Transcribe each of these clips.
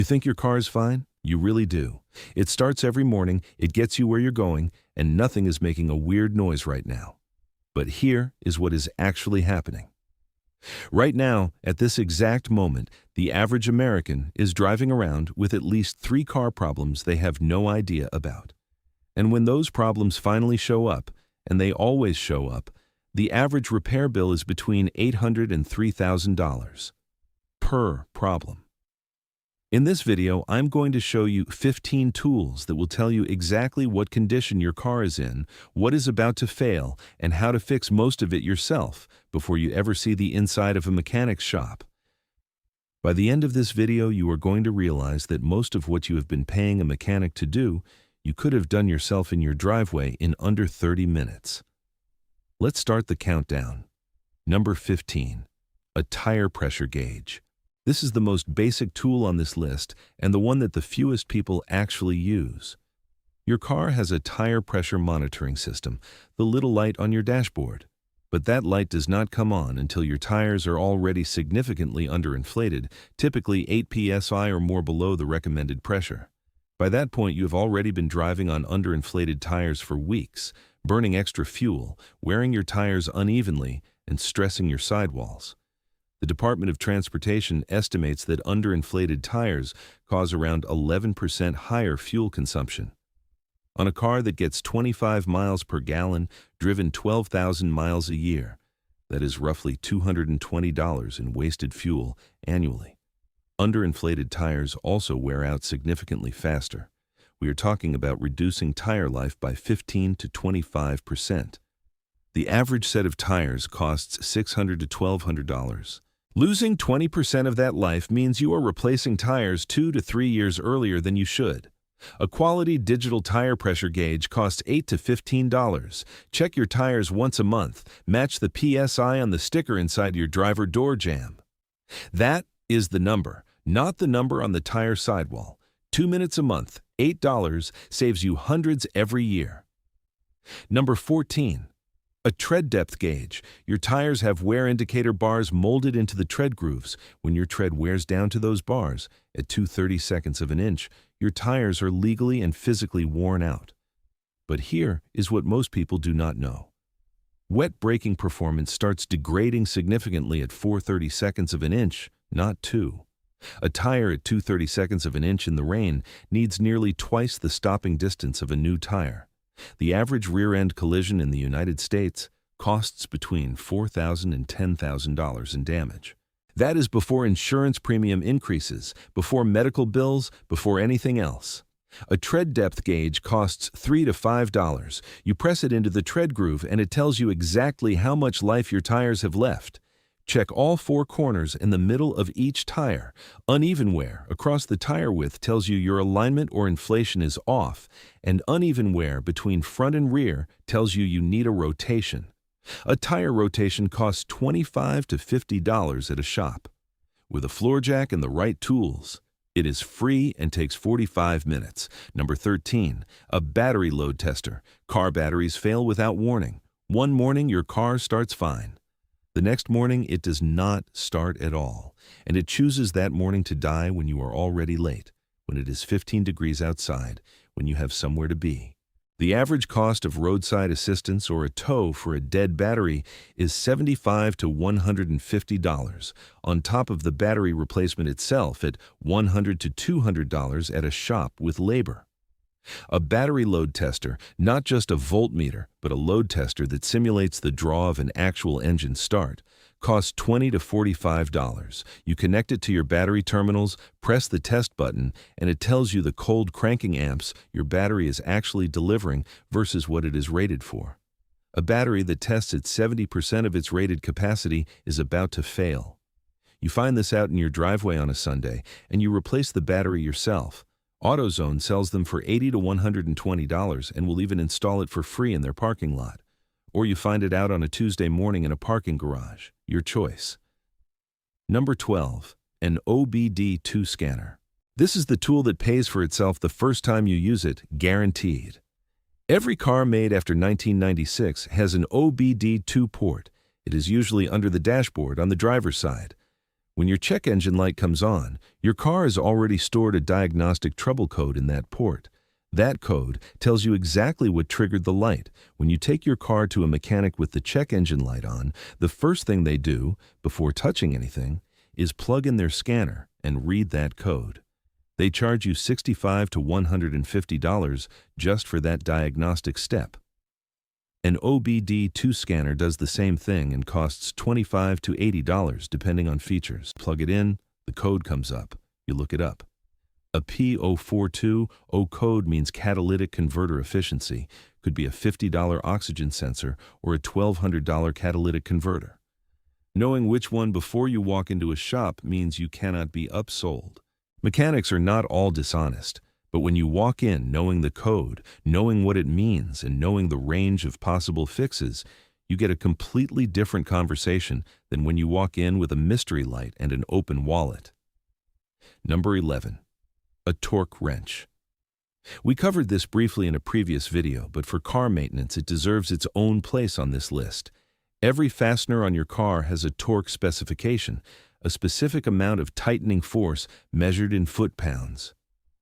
You think your car is fine? You really do. It starts every morning, it gets you where you're going, and nothing is making a weird noise right now. But here is what is actually happening. Right now, at this exact moment, the average American is driving around with at least 3 car problems they have no idea about. And when those problems finally show up, and they always show up, the average repair bill is between $800 and $3,000 per problem. In this video, I'm going to show you 15 tools that will tell you exactly what condition your car is in, what is about to fail, and how to fix most of it yourself before you ever see the inside of a mechanic's shop. By the end of this video, you are going to realize that most of what you have been paying a mechanic to do, you could have done yourself in your driveway in under 30 minutes. Let's start the countdown. Number 15, a tire pressure gauge. This is the most basic tool on this list and the one that the fewest people actually use. Your car has a tire pressure monitoring system, the little light on your dashboard. But that light does not come on until your tires are already significantly underinflated, typically 8 psi or more below the recommended pressure. By that point, you have already been driving on underinflated tires for weeks, burning extra fuel, wearing your tires unevenly, and stressing your sidewalls. The Department of Transportation estimates that underinflated tires cause around 11% higher fuel consumption. On a car that gets 25 miles per gallon, driven 12,000 miles a year, that is roughly $220 in wasted fuel annually. Underinflated tires also wear out significantly faster. We are talking about reducing tire life by 15 to 25%. The average set of tires costs $600 to $1,200. Losing 20% of that life means you are replacing tires 2 to 3 years earlier than you should. A quality digital tire pressure gauge costs $8 to $15. Check your tires once a month. Match the PSI on the sticker inside your driver door jamb. That is the number, not the number on the tire sidewall. 2 minutes a month, $8, saves you hundreds every year. Number 14. A tread depth gauge. Your tires have wear indicator bars molded into the tread grooves. When your tread wears down to those bars, at 2/32 of an inch, your tires are legally and physically worn out. But here is what most people do not know. Wet braking performance starts degrading significantly at 4/32 of an inch, not 2. A tire at 2/32 of an inch in the rain needs nearly twice the stopping distance of a new tire. The average rear-end collision in the United States costs between $4,000 and $10,000 in damage. That is before insurance premium increases, before medical bills, before anything else. A tread depth gauge costs $3 to $5. You press it into the tread groove and it tells you exactly how much life your tires have left. Check all 4 corners in the middle of each tire. Uneven wear across the tire width tells you your alignment or inflation is off, and uneven wear between front and rear tells you you need a rotation. A tire rotation costs $25 to $50 at a shop. With a floor jack and the right tools, it is free and takes 45 minutes. Number 13, a battery load tester. Car batteries fail without warning. One morning your car starts fine. The next morning, it does not start at all, and it chooses that morning to die when you are already late, when it is 15 degrees outside, when you have somewhere to be. The average cost of roadside assistance or a tow for a dead battery is $75 to $150, on top of the battery replacement itself at $100 to $200 at a shop with labor. A battery load tester, not just a voltmeter, but a load tester that simulates the draw of an actual engine start, costs $20 to $45. You connect it to your battery terminals, press the test button, and it tells you the cold cranking amps your battery is actually delivering versus what it is rated for. A battery that tests at 70% of its rated capacity is about to fail. You find this out in your driveway on a Sunday, and you replace the battery yourself. AutoZone sells them for $80 to $120 and will even install it for free in their parking lot. Or you find it out on a Tuesday morning in a parking garage. Your choice. Number 12. An OBD2 scanner. This is the tool that pays for itself the first time you use it, guaranteed. Every car made after 1996 has an OBD2 port. It is usually under the dashboard on the driver's side. When your check engine light comes on, your car has already stored a diagnostic trouble code in that port. That code tells you exactly what triggered the light. When you take your car to a mechanic with the check engine light on, the first thing they do, before touching anything, is plug in their scanner and read that code. They charge you $65 to $150 just for that diagnostic step. An OBD2 scanner does the same thing and costs $25 to $80 depending on features. Plug it in, the code comes up. You look it up. A P042 code means catalytic converter efficiency. Could be a $50 oxygen sensor or a $1,200 catalytic converter. Knowing which one before you walk into a shop means you cannot be upsold. Mechanics are not all dishonest, but when you walk in knowing the code, knowing what it means, and knowing the range of possible fixes, you get a completely different conversation than when you walk in with a mystery light and an open wallet. Number 11. A torque wrench. We covered this briefly in a previous video, but for car maintenance it deserves its own place on this list. Every fastener on your car has a torque specification, a specific amount of tightening force measured in foot-pounds.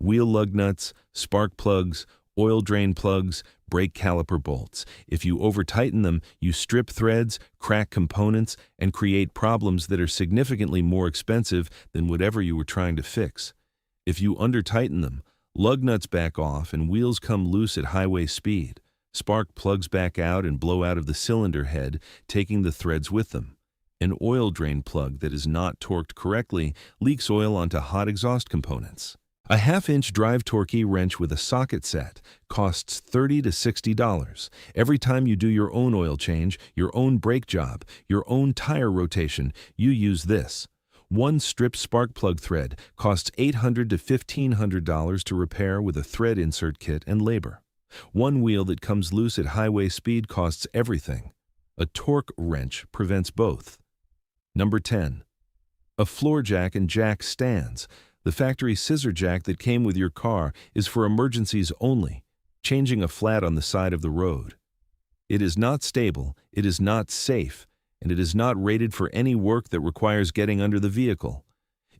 Wheel lug nuts, spark plugs, oil drain plugs, brake caliper bolts. If you over-tighten them, you strip threads, crack components, and create problems that are significantly more expensive than whatever you were trying to fix. If you under-tighten them, lug nuts back off and wheels come loose at highway speed. Spark plugs back out and blow out of the cylinder head, taking the threads with them. An oil drain plug that is not torqued correctly leaks oil onto hot exhaust components. A half-inch drive torquey wrench with a socket set costs $30 to $60. Every time you do your own oil change, your own brake job, your own tire rotation, you use this. One stripped spark plug thread costs $800 to $1,500 to repair with a thread insert kit and labor. One wheel that comes loose at highway speed costs everything. A torque wrench prevents both. Number 10. A floor jack and jack stands. The factory scissor jack that came with your car is for emergencies only, changing a flat on the side of the road. It is not stable, it is not safe, and it is not rated for any work that requires getting under the vehicle.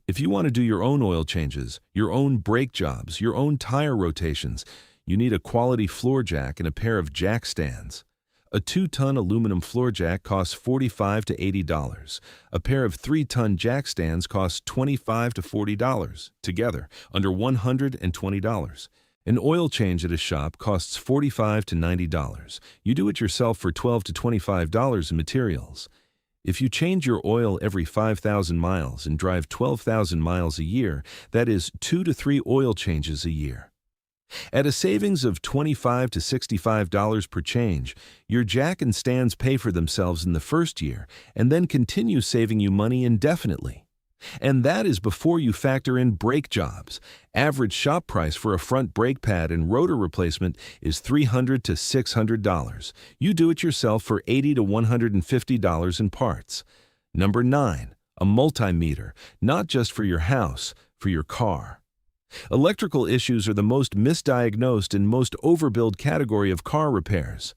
If you want to do your own oil changes, your own brake jobs, your own tire rotations, you need a quality floor jack and a pair of jack stands. A 2-ton aluminum floor jack costs $45 to $80. A pair of 3-ton jack stands costs $25 to $40, together, under $120. An oil change at a shop costs $45 to $90. You do it yourself for $12 to $25 in materials. If you change your oil every 5,000 miles and drive 12,000 miles a year, that is 2 to 3 oil changes a year. At a savings of $25 to $65 per change, your jack and stands pay for themselves in the first year and then continue saving you money indefinitely. And that is before you factor in brake jobs. Average shop price for a front brake pad and rotor replacement is $300 to $600. You do it yourself for $80 to $150 in parts. Number 9. A multimeter, not just for your house, for your car. Electrical issues are the most misdiagnosed and most overbilled category of car repairs.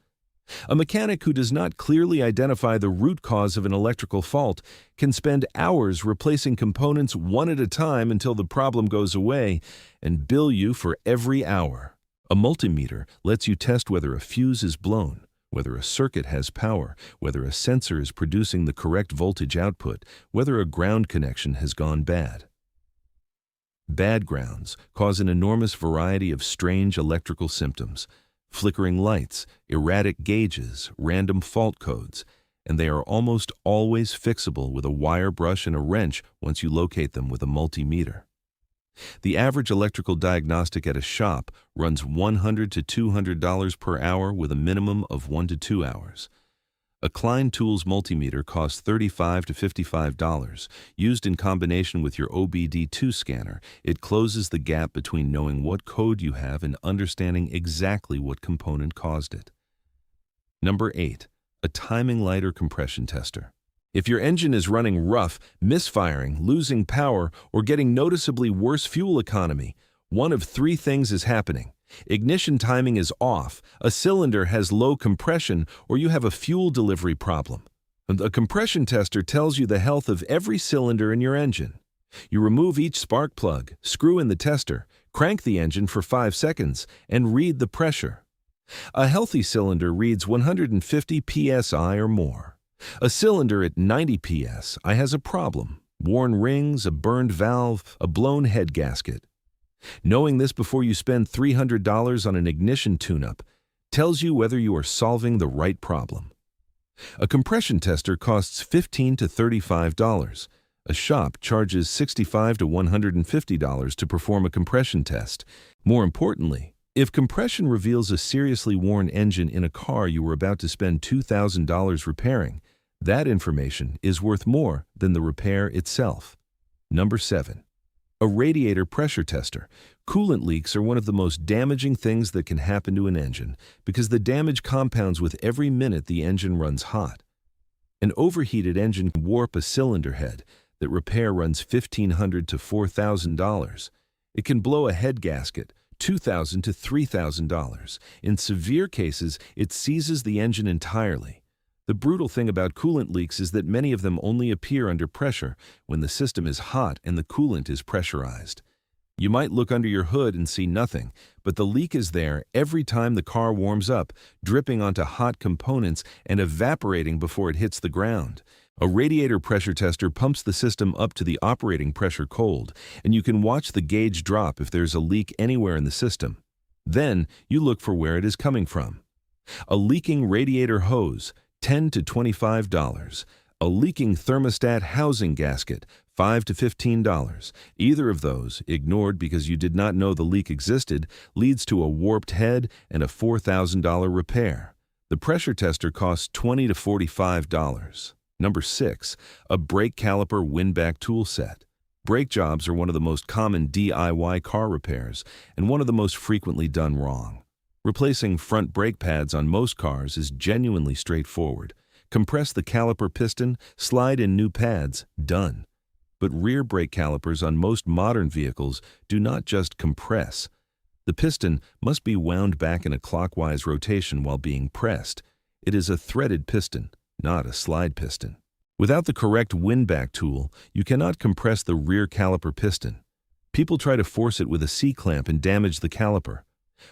A mechanic who does not clearly identify the root cause of an electrical fault can spend hours replacing components one at a time until the problem goes away and bill you for every hour. A multimeter lets you test whether a fuse is blown, whether a circuit has power, whether a sensor is producing the correct voltage output, whether a ground connection has gone bad. Bad grounds cause an enormous variety of strange electrical symptoms, flickering lights, erratic gauges, random fault codes, and they are almost always fixable with a wire brush and a wrench once you locate them with a multimeter. The average electrical diagnostic at a shop runs $100 to $200 per hour with a minimum of 1 to 2 hours. A Klein Tools multimeter costs $35 to $55. Used in combination with your OBD2 scanner, it closes the gap between knowing what code you have and understanding exactly what component caused it. Number 8. A timing light or compression tester. If your engine is running rough, misfiring, losing power, or getting noticeably worse fuel economy, one of 3 things is happening. Ignition timing is off, a cylinder has low compression, or you have a fuel delivery problem. A compression tester tells you the health of every cylinder in your engine. You remove each spark plug, screw in the tester, crank the engine for 5 seconds, and read the pressure. A healthy cylinder reads 150 psi or more. A cylinder at 90 psi has a problem: worn rings, a burned valve, a blown head gasket. Knowing this before you spend $300 on an ignition tune-up tells you whether you are solving the right problem. A compression tester costs $15 to $35. A shop charges $65 to $150 to perform a compression test. More importantly, if compression reveals a seriously worn engine in a car you were about to spend $2,000 repairing, that information is worth more than the repair itself. Number 7. A radiator pressure tester. Coolant leaks are one of the most damaging things that can happen to an engine because the damage compounds with every minute the engine runs hot. An overheated engine can warp a cylinder head. That repair runs $1,500 to $4,000. It can blow a head gasket, $2,000 to $3,000. In severe cases, it seizes the engine entirely. The brutal thing about coolant leaks is that many of them only appear under pressure when the system is hot and the coolant is pressurized. You might look under your hood and see nothing, but the leak is there every time the car warms up, dripping onto hot components and evaporating before it hits the ground. A radiator pressure tester pumps the system up to the operating pressure cold, and you can watch the gauge drop if there's a leak anywhere in the system. Then you look for where it is coming from. A leaking radiator hose, $10 to $25. A leaking thermostat housing gasket, $5 to $15. Either of those, ignored because you did not know the leak existed, leads to a warped head and a $4,000 repair. The pressure tester costs $20 to $45. Number 6. A brake caliper windback tool set. Brake jobs are one of the most common DIY car repairs and one of the most frequently done wrong. Replacing front brake pads on most cars is genuinely straightforward. Compress the caliper piston, slide in new pads, done. But rear brake calipers on most modern vehicles do not just compress. The piston must be wound back in a clockwise rotation while being pressed. It is a threaded piston, not a slide piston. Without the correct windback tool, you cannot compress the rear caliper piston. People try to force it with a C-clamp and damage the caliper.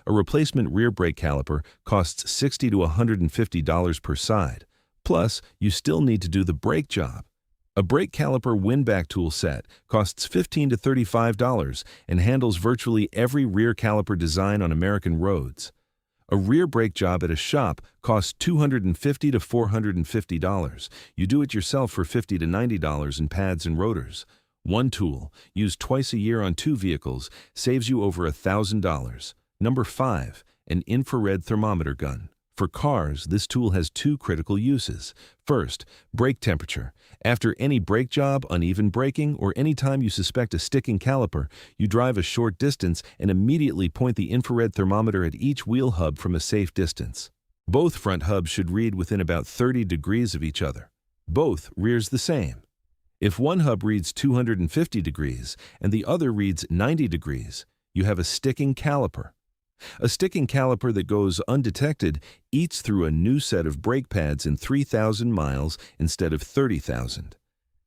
A replacement rear brake caliper costs $60 to $150 per side. Plus, you still need to do the brake job. A brake caliper windback tool set costs $15 to $35 and handles virtually every rear caliper design on American roads. A rear brake job at a shop costs $250 to $450. You do it yourself for $50 to $90 in pads and rotors. One tool, used twice a year on 2 vehicles, saves you over $1,000. Number 5. An infrared thermometer gun. For cars, this tool has 2 critical uses. First, brake temperature. After any brake job, uneven braking, or any time you suspect a sticking caliper, you drive a short distance and immediately point the infrared thermometer at each wheel hub from a safe distance. Both front hubs should read within about 30 degrees of each other. Both rears the same. If one hub reads 250 degrees and the other reads 90 degrees, you have a sticking caliper. A sticking caliper that goes undetected eats through a new set of brake pads in 3,000 miles instead of 30,000.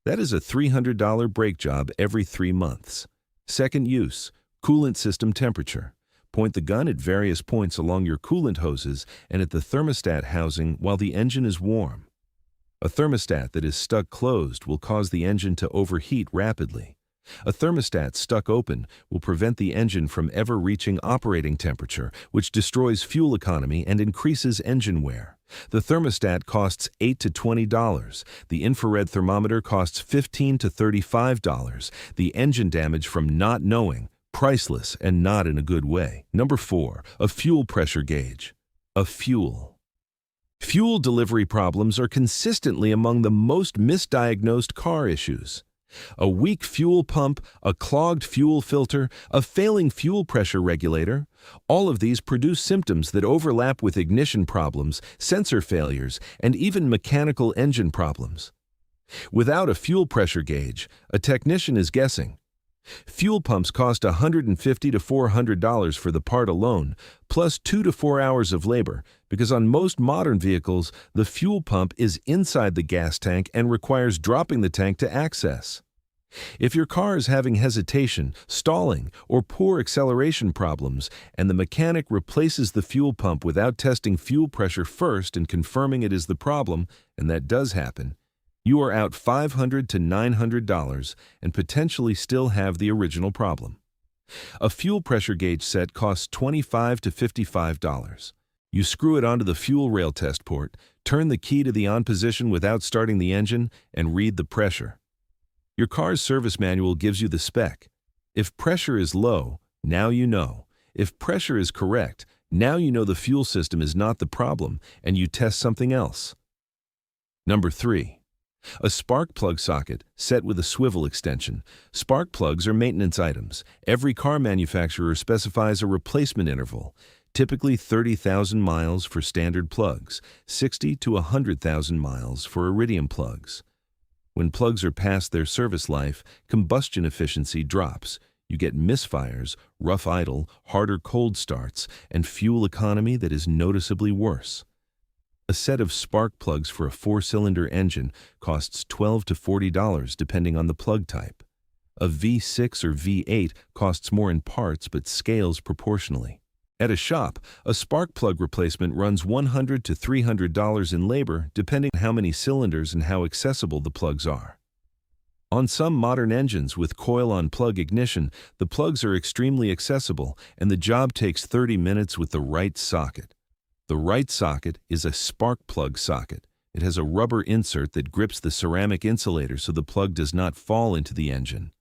That is a $300 brake job every 3 months. Second use, coolant system temperature. Point the gun at various points along your coolant hoses and at the thermostat housing while the engine is warm. A thermostat that is stuck closed will cause the engine to overheat rapidly. A thermostat stuck open will prevent the engine from ever reaching operating temperature, which destroys fuel economy and increases engine wear. The thermostat costs $8 to $20. The infrared thermometer costs $15 to $35. The engine damage from not knowing, priceless and not in a good way. Number 4. A fuel pressure gauge. A fuel. Fuel delivery problems are consistently among the most misdiagnosed car issues. A weak fuel pump, a clogged fuel filter, a failing fuel pressure regulator, all of these produce symptoms that overlap with ignition problems, sensor failures, and even mechanical engine problems. Without a fuel pressure gauge, a technician is guessing. Fuel pumps cost $150 to $400 for the part alone, plus 2 to 4 hours of labor, because on most modern vehicles, the fuel pump is inside the gas tank and requires dropping the tank to access. If your car is having hesitation, stalling, or poor acceleration problems, and the mechanic replaces the fuel pump without testing fuel pressure first and confirming it is the problem, and that does happen, you are out $500 to $900 and potentially still have the original problem. A fuel pressure gauge set costs $25 to $55. You screw it onto the fuel rail test port, turn the key to the on position without starting the engine, and read the pressure. Your car's service manual gives you the spec. If pressure is low, now you know. If pressure is correct, now you know the fuel system is not the problem, and you test something else. Number 3. A spark plug socket set with a swivel extension. Spark plugs are maintenance items. Every car manufacturer specifies a replacement interval, typically 30,000 miles for standard plugs, 60 to 100,000 miles for iridium plugs. When plugs are past their service life, combustion efficiency drops. You get misfires, rough idle, harder cold starts, and fuel economy that is noticeably worse. A set of spark plugs for a 4-cylinder engine costs $12 to $40 depending on the plug type. A V6 or V8 costs more in parts but scales proportionally. At a shop, a spark plug replacement runs $100 to $300 in labor depending on how many cylinders and how accessible the plugs are. On some modern engines with coil-on-plug ignition, the plugs are extremely accessible and the job takes 30 minutes with the right socket. The right socket is a spark plug socket. It has a rubber insert that grips the ceramic insulator so the plug does not fall into the engine.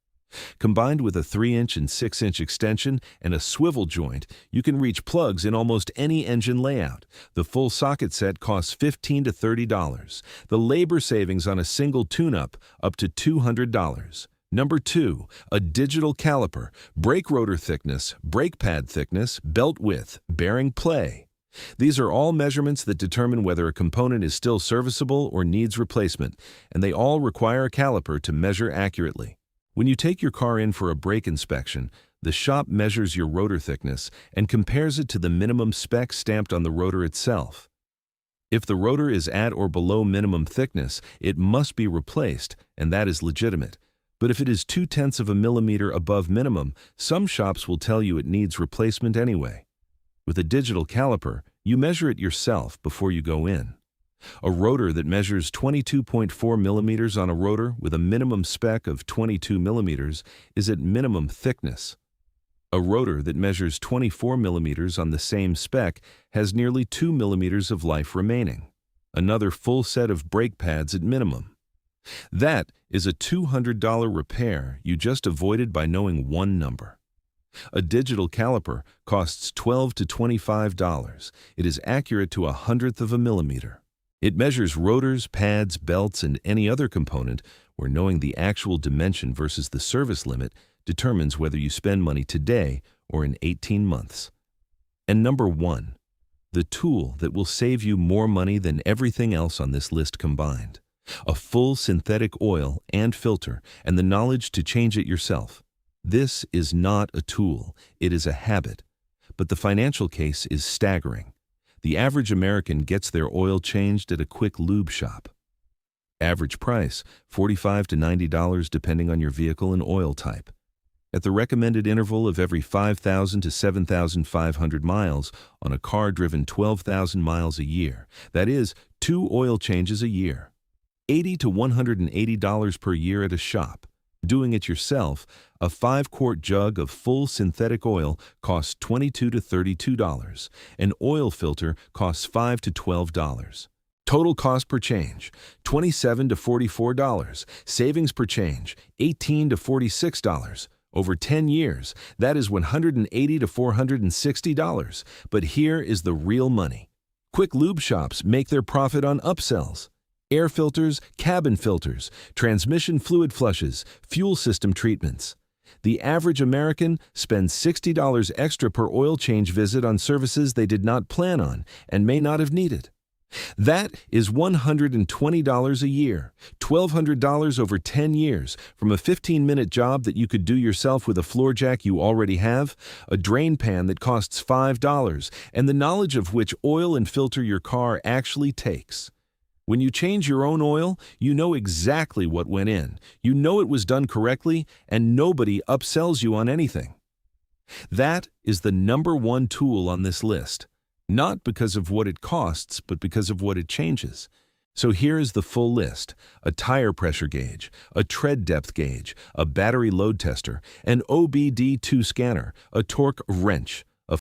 Combined with a 3-inch and 6-inch extension and a swivel joint, you can reach plugs in almost any engine layout. The full socket set costs $15 to $30. The labor savings on a single tune-up up to $200. Number 2, a digital caliper, brake rotor thickness, brake pad thickness, belt width, bearing play. These are all measurements that determine whether a component is still serviceable or needs replacement, and they all require a caliper to measure accurately. When you take your car in for a brake inspection, the shop measures your rotor thickness and compares it to the minimum spec stamped on the rotor itself. If the rotor is at or below minimum thickness, it must be replaced, and that is legitimate. But if it is 0.2 of a millimeter above minimum, some shops will tell you it needs replacement anyway. With a digital caliper, you measure it yourself before you go in. A rotor that measures 22.4 millimeters on a rotor with a minimum spec of 22 millimeters is at minimum thickness. A rotor that measures 24 millimeters on the same spec has nearly 2 millimeters of life remaining. Another full set of brake pads at minimum. That is a $200 repair you just avoided by knowing one number. A digital caliper costs $12 to $25. It is accurate to 1/100th of a millimeter. It measures rotors, pads, belts, and any other component where knowing the actual dimension versus the service limit determines whether you spend money today or in 18 months. And number 1, the tool that will save you more money than everything else on this list combined. A full synthetic oil and filter and the knowledge to change it yourself. This is not a tool, it is a habit. But the financial case is staggering. The average American gets their oil changed at a quick lube shop. Average price, $45 to $90 depending on your vehicle and oil type. At the recommended interval of every 5,000 to 7,500 miles on a car driven 12,000 miles a year. That is, 2 oil changes a year. $80 to $180 per year at a shop. Doing it yourself, a 5-quart jug of full synthetic oil costs $22 to $32. An oil filter costs $5 to $12. Total cost per change, $27 to $44. Savings per change, $18 to $46. Over 10 years, that is $180 to $460. But here is the real money. Quick lube shops make their profit on upsells. Air filters, cabin filters, transmission fluid flushes, fuel system treatments. The average American spends $60 extra per oil change visit on services they did not plan on and may not have needed. That is $120 a year, $1,200 over 10 years, from a 15-minute job that you could do yourself with a floor jack you already have, a drain pan that costs $5, and the knowledge of which oil and filter your car actually takes. When you change your own oil, you know exactly what went in, you know it was done correctly, and nobody upsells you on anything. That is the #1 tool on this list. Not because of what it costs, but because of what it changes. So here is the full list: a tire pressure gauge, a tread depth gauge, a battery load tester, an OBD2 scanner, a torque wrench,